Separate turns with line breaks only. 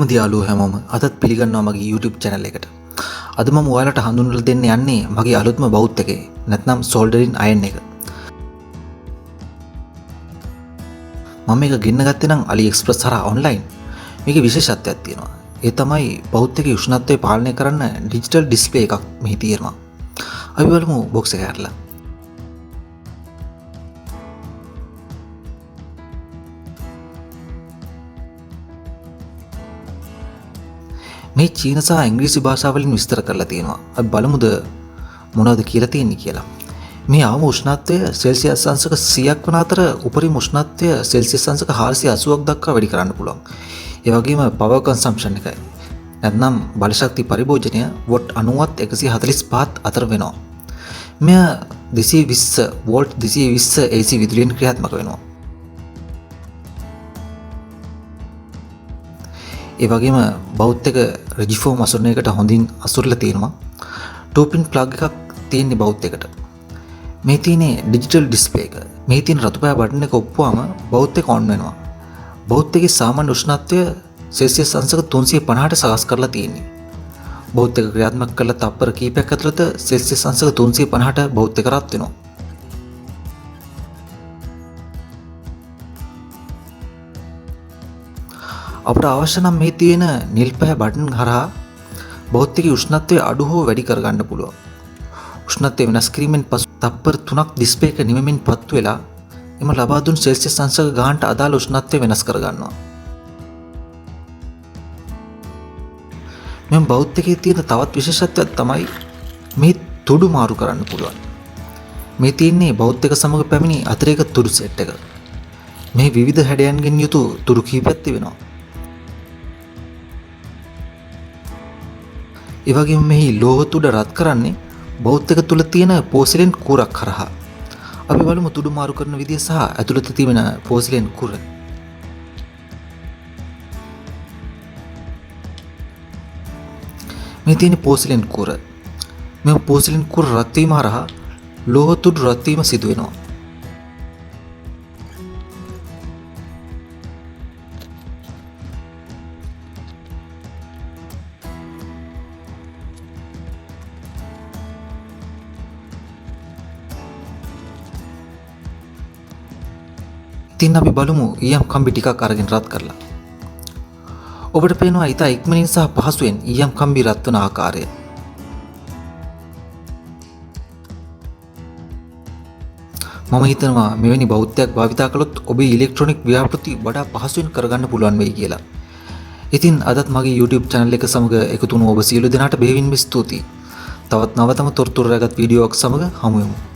කොහොමද යාළුවෝ හැමෝම අදත් පිළිගන්නවා මගේ YouTube channel එකට. අද මම ඔයාලට හඳුන්වලා දෙන්න යන්නේ මගේ අලුත්ම බෞද්ධ එකේ නැත්නම් Soldering Iron එක. මම මේක ගෙන්න ගත්තේ නම් AliExpress හරහා online. මේකේ විශේෂත්වයක් තියෙනවා. ඒ තමයි බෞද්ධ එකේ උෂ්ණත්වය පාලනය කරන්න digital display එකක් මෙහි තියෙනවා. අපි බලමු box එක ඇරලා. මේ චීන සහ ඉංග්‍රීසි භාෂාවලින් විස්තර කරලා තියෙනවා. අපි බලමුද මොනවද කියලා තියෙන්නේ කියලා. මේ අවම උෂ්ණත්වය සෙල්සියස් අංශක 100ක් වන අතර උපරිම උෂ්ණත්වය සෙල්සියස් අංශක 480ක් දක්වා වැඩි කරන්න පුළුවන්. ඒ වගේම power consumption එකයි. නැත්නම් බල ශක්ති පරිභෝජනය වොට් 90ත් 145ත් අතර වෙනවා. මෙය 220 වෝල්ට් 220 AC විදුලියෙන් ක්‍රියාත්මක වෙනවා. ඒ වගේම බෞද්ධ එක රෙජිෆෝම් අසුරණයකට හොඳින් අසුරලා තියෙනවා. 2-pin plug එකක් තියෙන බෞද්ධ එකට. මේ තියෙන්නේ ඩිජිටල් ඩිස්ප්ලේ එක. මේ තියෙන රතු පාය බටන් එක ඔප්පුවාම බෞද්ධ එක ඔන් වෙනවා. බෞද්ධ එකේ සාමාන්‍ය උෂ්ණත්වය සෙල්සියස් අංශක 350ට සකස් කරලා තියෙන්නේ. බෞද්ධ එක ක්‍රියාත්මක කළ තප්පර කිහිපයක් ඇතුළත සෙල්සියස් අංශක 350ට බෞද්ධ එක රත් වෙනවා. අපට අවශ්‍ය නම් මේ තියෙන නිල් පැහැ බටන් හරහා බෞද්ධික උෂ්ණත්වය අඩු හෝ වැඩි කරගන්න පුළුවන්. උෂ්ණත්වය වෙනස් කිරීමෙන් පසු තප්පර 3ක් ඩිස්ප්ලේ එක නිමමින් පත්තු වෙලා එම ලබා දුන් සෙල්සියස් අංශක ගානට අදාළ උෂ්ණත්වය වෙනස් කරගන්නවා. මෙම බෞද්ධිකයේ තියෙන තවත් විශේෂත්වයක් තමයි මේ තුඩු මාරු කරන්න පුළුවන්. මේ තියෙන්නේ බෞද්ධික සමග පැමිණි අතිරේක තුඩු සෙට් එක. මේ විවිධ හැඩයන්ගෙන් යුතු තුඩු කිහිපයක් තිබෙනවා. ඒ වගේම මෙහි ලෝහ තුඩ රත් කරන්නේ බෞද්ධ එක තුල තියෙන පෝසිලෙන් කුරක් හරහා. අපි බලමු තුඩු මාරු කරන විදිය සහ ඇතුළත තිබෙන පෝසිලෙන් කුර. මේ තියෙන පෝසිලෙන් කුර. මේ පෝසිලෙන් කුර රත් වීම හරහා ලෝහ තුඩු රත් වීම සිදු වෙනවා. ඉතින් අපි බලමු ඊයම් කම්බි ටිකක් අරගෙන රත් කරලා. ඔබට පේනවා ඊට ඉක්මනින් සහ පහසුවෙන් ඊයම් කම්බි රත් වන ආකාරය. මම හිතනවා මෙවැනි බෞද්ධයක් භාවිතා කළොත් ඔබේ ඉලෙක්ට්‍රොනික ව්‍යාපෘති වඩා පහසුවෙන් කරගන්න පුළුවන් වෙයි කියලා. ඉතින් අදත් මගේ YouTube channel එක සමග එකතු වුණු ඔබ සියලු දෙනාට බෙහෙවින්ම ස්තුතියි. තවත් නවතම තොරතුරු රැගත් වීඩියෝවක් සමග හමු වෙමු.